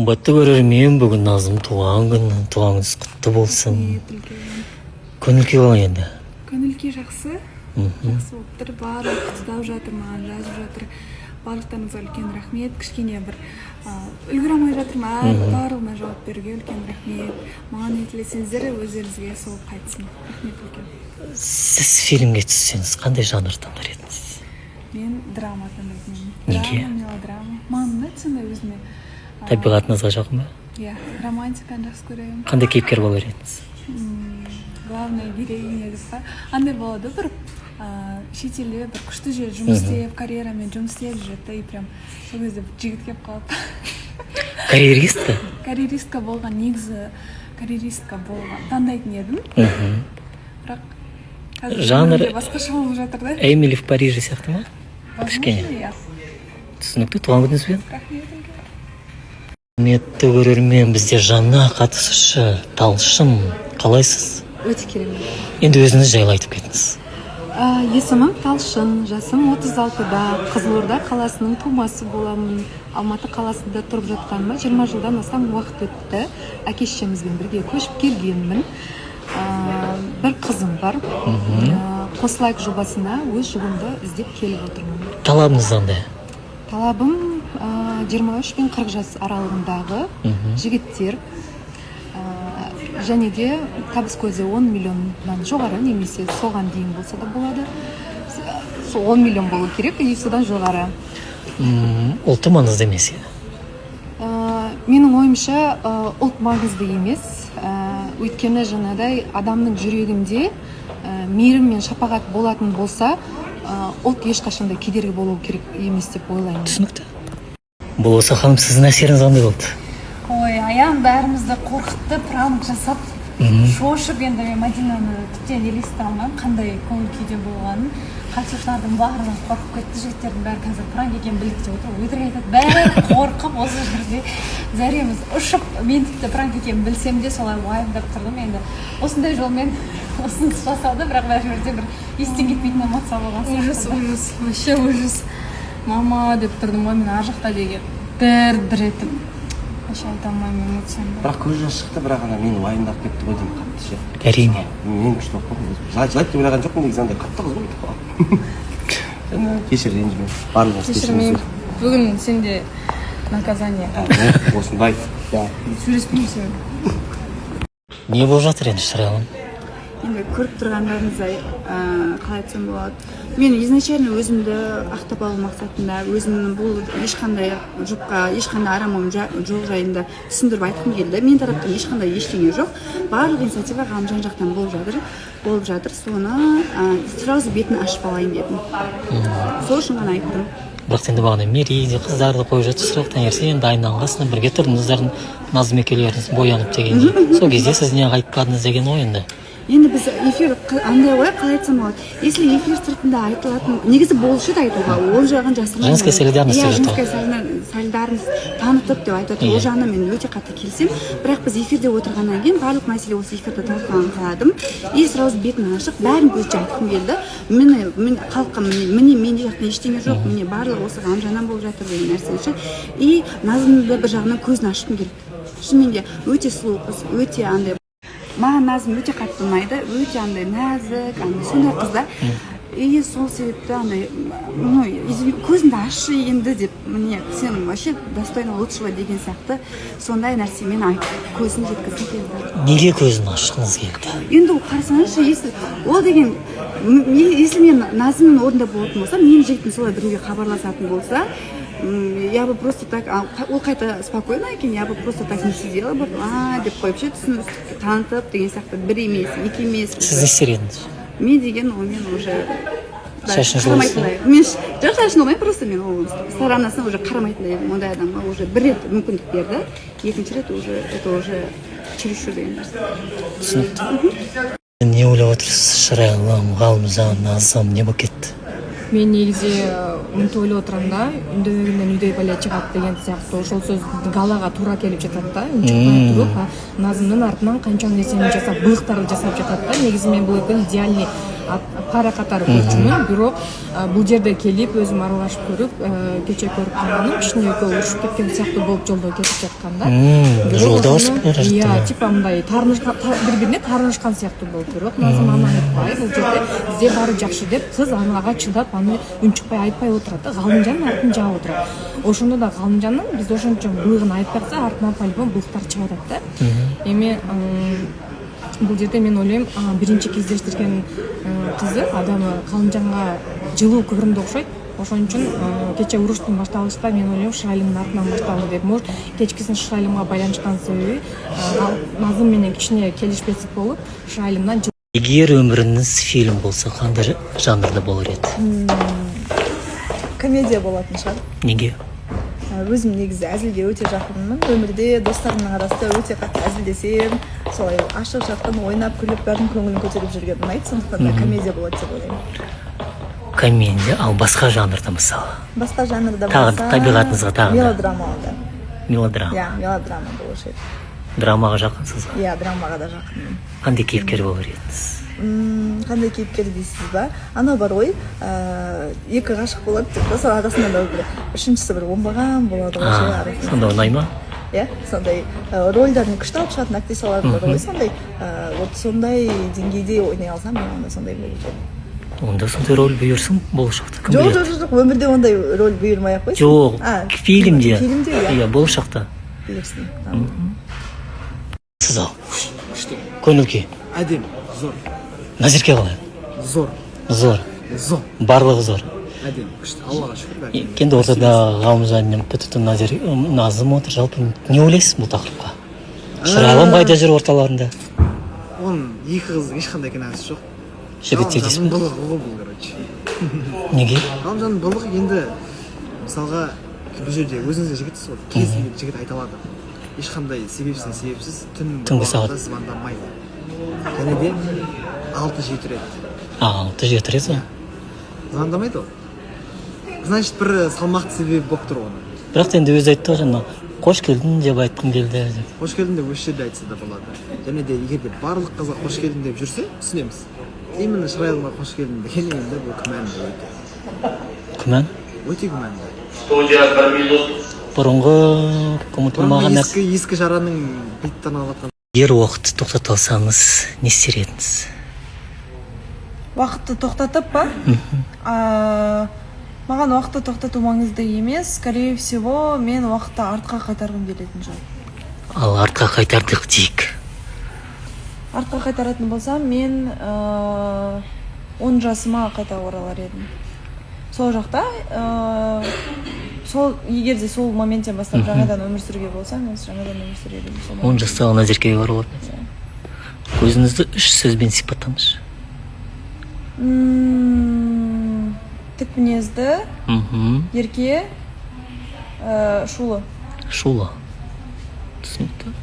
Қымбатты көрермен, бүгін Назым туған күніңіз құтты болсын. Көңіл күй қалай енді? Көңіл күй жақсы. Жақсы болып тұр. Барлық құттықтап жатыр, маған жазып жатыр. Барлықтарыңызға үлкен рахмет. Кішкене бір үлгере алмай жатырмын. Барлығына жауап беруге үлкен рахмет. Маған не тілесеңіздер, өздеріңізге сол қайтсын. Рахмет үлкен. Сіз фильмге түссеңіз қандай жанр таңдар едіңіз? Мен драма таңдайтын. Неге? Мелодрама. Маған ұнайды сондай өзіме. Табиғатыңызға жақын ба? Иә, романтиканы жақсы көремін. Қандай кейіпкер болар едіңіз? Главная героиня деп па. Андай болады бір шетелде бір күшті жер жұмыс істеп, карьерамен жұмыс істеп жүреді и прям сол кезде жігіт келіп қалады. Карьеристка? Карьеристка болған, негізі карьеристка болған таңдайтын едім. Бірақ жанр басқаша болып жатыр да. Эмили в Париже сияқты ма? Кішкене. Түсінікті, туған күніңізбен. Рахмет. Құрметті көрермен, бізде жаңа қатысушы Талшын. Қалайсыз? Өте керемет. Енді өзіңіз жайлы айтып кетіңіз. Есімім Талшын, жасым 36-да, Қызылорда қаласының тумасы боламын. Алматы қаласында тұрып жатқаныма 20 жылдан астам уақыт өтті. Әке-шешемізбен бірге көшіп келгенмін. Бір қызым бар. Қосылайық жобасына өз жұбымды іздеп келіп отырмын. Талабыңыз қандай? Талабым 23 пен 40 жас аралығындағы жігіттер, және де табыс көзі 10 миллионнан жоғары, немесе соған дейін болса да болады. 10 миллион болу керек, и содан жоғары. Ұлты маңызды емес еді? Менің ойымша ұлт маңызды емес. Өйткені жаңадай адамның жүрегінде мейірім мен шапағат болатын болса, ұлт ешқашанда кедергі болу керек емес деп ойлаймын. Түсінікті. Бұл осы ханым, сіздің әсеріңіз қандай болды? Ой, аян бәрімізді қорқытты, пранк жасап, шошып, енді мен Мадинаны тіптен елестете алмаймын, қандай көңіл күйде болғанын. Қатысушылардың барлығы қорқып кетті, жігіттердің бәрі қазір пранк екенін білдік деп отыр, өтірік айтады. Бәрі қорқып осы жерде зәреміз ұшып, мен тіпті пранк екенін білсем де солай уайымдап тұрдым. Енді осындай жолмен осыны жасады, бірақ бәрі жерде бір естен кетпейтін эмоция болған. Ужас, вообще ужас. Мама деп тұрдым ғой, мен ар жақта деген дір етіп. Вообще айта алмаймын эмоцияны. Бірақ көз жас шықты, бірақ ана мені уайымдап кетті ғой деймін қатты ше. Әрине. Мен күшті болып қалдым. Жылайды деп ойлаған жоқпын, негізі андай қатты қыз ғой. Кешір ренжіме. Барлығыңыз Кешірмеймін. Бүгін сенде наказание. Осындай. Сөйлеспеймін. Не болып жатыр енді шырағым? Енді көріп тұрғандарыңыздай қалай айтсам болады. Мен изначально өзімді ақтап алу мақсатында, өзімнің бұл ешқандай жұпқа, ешқандай арамым жоқ жайында түсіндіріп айтқым келді. Мен тараптан ешқандай ештеңе жоқ. Барлық инициатива жан жақтан болып жатыр. Соны сразу бетін ашып алайын дедім. Сол үшін ғана айттым. Бірақ енді бағана мерейде қыздарды қойып жатыр сұрақ, таңертең дайындалғансың, бірге тұрдыңыздар, Назым екеулеріңіз боянып дегендей. Сол кезде сіз не айтпадыңыз деген ой енді. Енді біз эфир андай ғой, қалай айтсам болады. Если эфир сыртында айтылатын, негізі болушы да айтуға, ол жағын жасырмаймын. Женская солидарность деп женская солидарность танытып деп айтады. Ол жағына мен өте қатты келсем, бірақ біз эфирде отырғаннан кейін барлық мәселе осы эфирде талқыланғанын қаладым. И сразу бетін ашып, бәрін көзінше айтқым келді. Мен халыққа міне менде жақтан ештеңе жоқ, міне барлығы осы ғамжаннан болып жатыр деген нәрсе. И Назымды бір жағынан көзін ашқым келді. Шынымен де өте сұлу қыз, өте андай. Маған Назым өте қатты ұнайды, өте андай нәзік, сондай қыздар. И сол себепті андай, көзіңді ашшы енді деп, міне сен вообще достойно лучшего деген сияқты сондай нәрсемен айтып, көзін жеткізгім келді. Неге көзін ашқыңыз келді? Енді қарасаңызшы, ол деген, если мен Назымның орнында болатын болса, мен жігітім солай біреуге хабарласатын болса, я бы просто так, ол қайта спокойно екен, я бы просто так не сидела бы, деп қойып ше, түсіністікті танытып деген сияқты, бір емес, екі емес. Сіз не істер едіңіз? Мен деген ол мен уже шашын жұлмайсың? Мен жоқ шашын жұлмаймын, просто мен ол сторонасына уже қарамайтындай едім. Ондай адамға уже бір рет мүмкіндік берді, екінші рет уже это уже чересчур деген нәрсе. Түсінікті. Не ойлап отырсыз, шырағым, ғалымжан, Назым, не болып кетті? Мен негізі ұмыт ойлап отырамын да, үндемегеннен үйдей бәле шығады деген сияқты, ошол сөз галаға тура келіп жатады да, шықпай тұрып, Назымның артынан қанша нәрсені жасап, былықтарды жасап жатады да. Негізі мен бұл екен идеальный пара катары көрчүмүн, бирок бул жерде келип өзүм аралашып көрүп, кече көрүп калганым кичине экөө урушуп кеткен сыяктуу болуп жолдо кетип жатканда. Жолдо урушуп бара жатты. Иә, типа мындай бири-бирине таарынышкан сыяктуу болуп, бирок Назым аны айтпай, бул жерде бизде баары жакшы деп кыз ага чыдап аны үн чыкпай айтпай отурат да, Галымжан артын жаап отурат. Ошондо да Галымжандын биз ошончо былыгын айтпай атса артынан по-любому былыктар чыгып атат да. Эми бул жерде мен ойлойм, биринчи кездештирген кызы адамы Галымжанга жылуу көрүндү окшойт. Ошон үчүн кече уруштун башталышта мен ойлойм Шырайлымдын артынан башталды деп. Может, кечкисин Шырайлымга байланышкан себеби Назым менен кичине келишпестик болуп, Шырайлымдан Эгер өмүрүңүз фильм болсо кандай жанрда болор эди? Комедия болатын шығар. Неге? Өзім негізі әзілге өте жақынмын. Өмірде достарымның арасында өте қатты әзілдесем, солай ашық жатқан ойнап күліп бәрінің көңілін көтеріп жүрген ұнайды. Сондықтан да комедия болады деп ойлаймын. Комедия, ал басқа жанрда мысалы? Басқа жанрда Тағы болса табиғатыңызға тағы мелодрама онда. Мелодрама. Иә, мелодрама болушы еді. Драмаға жақынсыз ба? Иә, драмаға да жақынмын. Қандай кейіпкер болар едіңіз? Қандай кейіпкер дейсіз ба? Анау бар ғой, екі ғашық болады деп, сол арасында да бір үшіншісі бір оңбаған болады ғой ше арасында. Сонда ұнай ма? Иә, сондай рөлдерін күшті алып шығатын актрисалар бар ғой, сондай вот сондай деңгейде ойнай алсам, мен онда сондай болушы едім. Онда сондай рөл бұйырсың болашақта. Кім Жоқ, біледі? жоқ, жоқ, өмірде ондай рөл бұйырмай ақ қойсын. Жоқ, фильмде. Фильмде, иә. Иә, болашақта. Бұйырсын. Сіз ал. Көңіл күй. Әдем, зор. Назерке қалай? Зор. Зор. Зор. Барлығы зор. Әдем, күшті. Аллаға шүкір. бәрі. Енді ортада Ғалымжан мен бүтін Назым отыр. Жалпы не ойлайсыз бұл тақырыпқа? Шырайлым қайда жүр орталарында? Оның екі қыз ешқандай кінәсі жоқ. Жігіттер дейсіз бе? Былық ғой бұл, короче. Неге? Ғалымжанның былық енді мысалға бұл жерде өзіңізге жігітсіз ғой. Кез келген жігіт айта алады. Ешқандай себепсіз түннің Түнгі сағат. звондамайды. Және де 6-7 рет. 6-7 рет па? Звондамайды ол. Значит, бір салмақты себебі болып тұр оны. Бірақ енді өзі айтты ғой жаңа, қош келдің деп айтқым келді деп. Қош келдің деп осы жерде айтса да болады. Және де егер де барлық қызға қош келдің деп жүрсе, түсінеміз. Именно Шырайлымға қош келдің деген енді бұл күмәнді өте. Күмән? Өте күмәнді. Бұрынғы ұмытылмаған нәрсе. Ескі жараның биттен алыватқан. Егер уақытты тоқтаталсаңыз, не істер едіңіз? Уақытты тоқтатып па? Маған уақытты тоқтату маңызды емес. Скорее всего, мен уақытты артқа қайтарғым келетін жол. Ал артқа қайтардық дейік. Артқа қайтаратын болсам, мен 10 жасыма қайта оралар едім. Сол жақта, егер де сол моменттен бастап жаңадан өмір сүруге болса, мен жаңадан өмір сүрер едім. 10 жастағы Назеркеге барып отыр. Көзіңізді 3 сөзбен сипаттаңызшы. Тік мінезді, ерке, шулы. Шулы. Түсінікті.